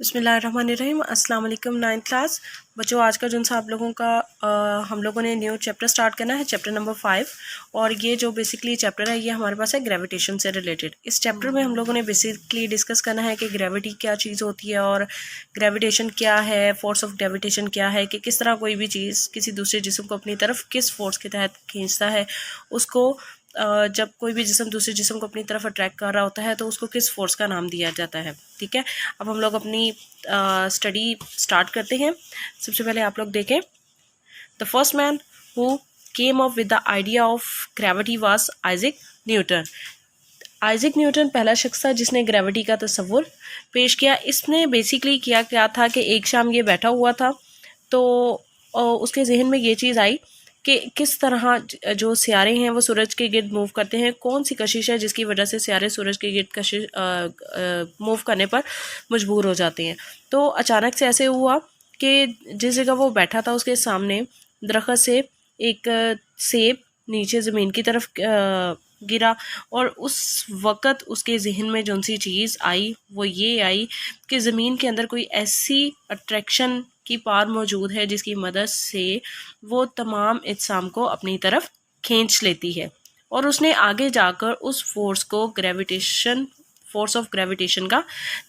बिस्मिल्लाहिर्रहमानिर्रहीम। अस्सलाम वालेकुम। 9th क्लास बच्चों, आज का जो सा आप लोगों का हम लोगों ने न्यू चैप्टर स्टार्ट करना है, चैप्टर नंबर 5। और ये जो बेसिकली चैप्टर है ये हमारे पास है ग्रेविटेशन से रिलेटेड। इस चैप्टर में हम लोगों ने बेसिकली डिस्कस करना है कि ग्रेविटी क्या चीज़ होती है और ग्रेविटेशन क्या है, फोर्स ऑफ ग्रेविटेशन क्या है, कि किस तरह कोई भी चीज़ किसी दूसरे जिस्म को अपनी तरफ किस फोर्स के तहत खींचता है, उसको जब कोई भी जिस्म दूसरे जिस्म को अपनी तरफ अट्रैक्ट कर रहा होता है तो उसको किस फोर्स का नाम दिया जाता है। ठीक है, अब हम लोग अपनी स्टडी स्टार्ट करते हैं। सबसे पहले आप लोग देखें, the first man who came up with the idea of gravity was Isaac Newton. Isaac Newton पहला शख्स था जिसने ग्रेविटी का तस्वुर पेश किया। इसने बेसिकली किया क्या था कि एक शाम ये बैठा हुआ था तो उसके जहन में ये चीज़ आई कि किस तरह जो सियारे हैं वो सूरज के गिर्द मूव करते हैं, कौन सी कशिश है जिसकी वजह से सियारे सूरज के गिर्द कशिश मूव करने पर मजबूर हो जाते हैं। तो अचानक से ऐसे हुआ कि जिस जगह वो बैठा था उसके सामने दरख्त से एक सेब नीचे ज़मीन की तरफ गिरा और उस वक़्त उसके जहन में जो सी चीज़ आई वो ये आई कि ज़मीन के अंदर कोई ऐसी अट्रैक्शन की पार मौजूद है जिसकी मदद से वो तमाम अजसाम को अपनी तरफ खींच लेती है। और उसने आगे जाकर उस फोर्स को फोर्स ऑफ ग्रेविटेशन का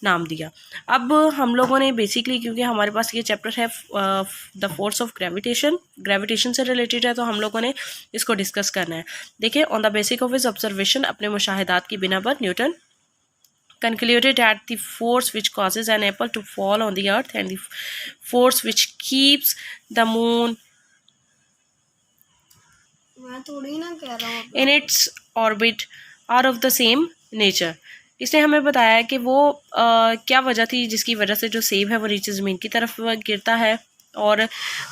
नाम दिया। अब हम लोगों ने बेसिकली, क्योंकि हमारे पास ये चैप्टर है द फोर्स ऑफ ग्रेविटेशन से रिलेटेड है, तो हम लोगों ने इसको डिस्कस करना है। देखिए, on the basic of his observation, अपने मुशाहिदात की बिना पर Newton concluded that the force which causes an apple to fall on the earth and the force which keeps the moon in its orbit are of the same nature। इसने हमें बताया कि वो क्या वजह थी जिसकी वजह से जो सेब है वो नीचे ज़मीन की तरफ गिरता है, और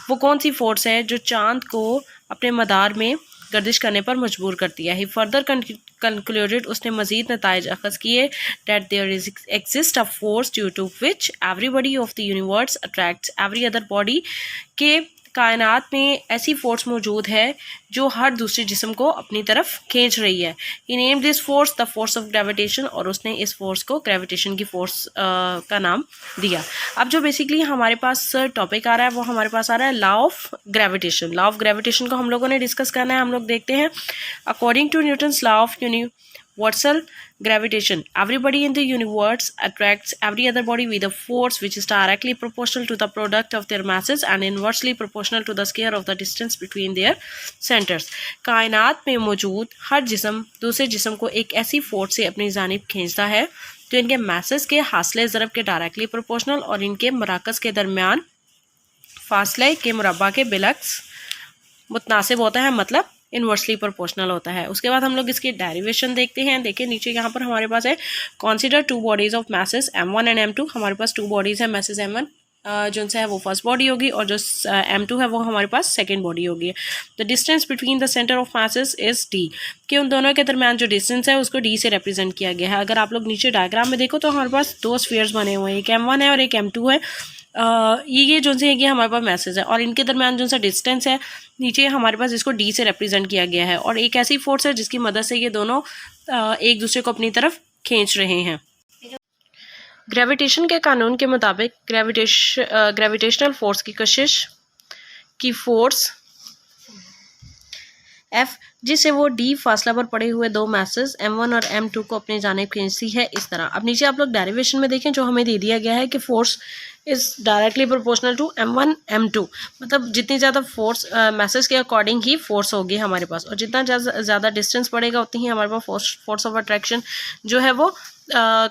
वो कौन सी फोर्स है जो चांद को अपने मदार में गर्दिश करने पर मजबूर करती है। ही फर्दर कंक्लूडेड, उसने मज़ीद नताइज अखज़ किए, that there is exist a force due to which every body of the universe attracts every other body, के कायनात में ऐसी फोर्स मौजूद है जो हर दूसरे जिस्म को अपनी तरफ खींच रही है। He name this force the force of gravitation, और उसने इस फोर्स को ग्रेविटेशन की फोर्स का नाम दिया। अब जो बेसिकली हमारे पास टॉपिक आ रहा है वो हमारे पास आ रहा है law of gravitation. Law of gravitation को हम लोगों ने डिस्कस करना है। हम लोग देखते हैं, according to Newton's law of universal gravitation, everybody in the universe attracts every other body with a force which is directly proportional to the product of their masses and inversely proportional to the square of the distance between their centers। कायनात में मौजूद हर जिस्म दूसरे जिस्म को एक ऐसी force से अपनी जानिब खींचता है जो इनके मैसेज के हासिले ज़रब के डायरेक्टली प्रोपोर्शनल और इनके मराकज़ के दरमियान फासले के मुरब्बा के बिलक्स मुतनासिब होता है, मतलब इन्वर्सली प्रोपोर्शनल होता है। उसके बाद हम लोग इसकी डेरिवेशन देखते हैं। देखिए, नीचे यहाँ पर हमारे पास है, consider two bodies of message m1 and m2। हमारे पास टू बॉडीज़ है, मैसेज m1 जो है वो फर्स्ट बॉडी होगी और जो m2 है वो हमारे पास सेकेंड बॉडी होगी। The distance between the centre of message is d, कि उन दोनों के दरमियान जो डिस्टेंस है उसको d से रिप्रेजेंट किया गया है। अगर आप लोग नीचे डायग्राम में देखो तो हमारे पास दो स्फीयर्स बने हुए हैं, एक m1 है और एक m2 है। ये जो से ये हमारे पास मैसेज है और इनके दरमियान जो सा डिस्टेंस है नीचे हमारे पास इसको d से रिप्रेजेंट किया गया है, और एक ऐसी फोर्स है जिसकी मदद से ये दोनों एक दूसरे को अपनी तरफ खींच रहे हैं। ग्रेविटेशन के कानून के मुताबिक ग्रेविटेशनल फोर्स की कशिश की फोर्स F, जिससे वो d फासला पर पड़े हुए दो मैसेज m1 और m2 को अपनी जानिब खींचती है इस तरह। अब नीचे आप लोग डेरिवेशन में देखें, जो हमें दे दिया गया है कि force is directly proportional to m1 m2, मतलब जितनी ज़्यादा फोर्स मैसेज के अकॉर्डिंग ही फोर्स होगी हमारे पास, और जितना ज़्यादा डिस्टेंस पड़ेगा उतनी ही हमारे पास फोर्स ऑफ अट्रैक्शन जो है वो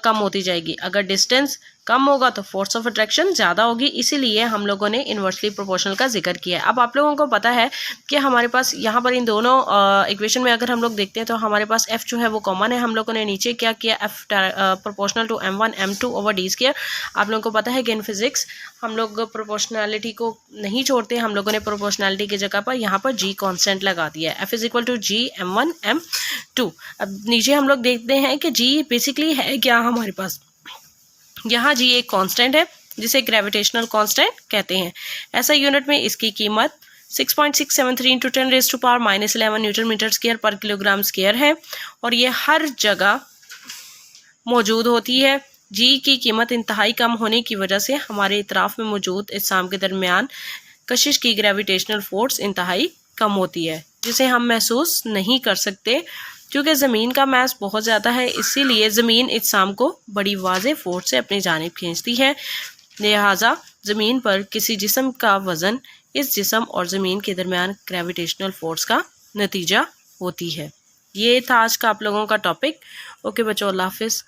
कम होती जाएगी। अगर डिस्टेंस कम होगा तो फोर्स ऑफ अट्रैक्शन ज़्यादा होगी, इसीलिए हम लोगों ने इन्वर्सली प्रोपोर्शनल का जिक्र किया है। अब आप लोगों को पता है कि हमारे पास यहाँ पर इन दोनों इक्वेशन में अगर हम लोग देखते हैं तो हमारे पास f जो है वो कॉमन है। हम लोगों ने नीचे क्या किया, f proportional to m1 m2 over d square. आप लोगों को पता है कि इन फिजिक्स हम लोग प्रोपोर्शनैलिटी को नहीं छोड़ते, हम लोगों ने प्रोपोर्शनैलिटी की जगह पर यहाँ पर g कांस्टेंट लगा दिया है, f is equal to g m1 m2। अब नीचे हम लोग देखते हैं कि g बेसिकली है क्या हमारे पास, यहाँ g एक कांस्टेंट है जिसे ग्रेविटेशनल कांस्टेंट कहते हैं। ऐसा यूनिट में इसकी कीमत 6.673 इंटू 10⁻⁻11 न्यूटन मीटर स्क्वायर पर किलोग्राम स्क्वायर है, और ये हर जगह मौजूद होती है जी की कीमत इंतहाई कम होने की वजह से हमारे इतराफ़ में मौजूद अजसाम के दरमियान कशिश की ग्रेविटेशनल फोर्स इंतहाई कम होती है, जिसे हम महसूस नहीं कर सकते। क्योंकि ज़मीन का मास बहुत ज़्यादा है, इसीलिए ज़मीन अजसाम को बड़ी वाज़ेह फोर्स से अपनी जानिब खींचती है। लिहाजा ज़मीन पर किसी जिस्म का वज़न इस जिस्म और ज़मीन के दरमियान ग्रेविटेशनल फोर्स का नतीजा होती है। ये था आज का आप लोगों का टॉपिक। ओके बच्चों, अल्लाह हाफिज़।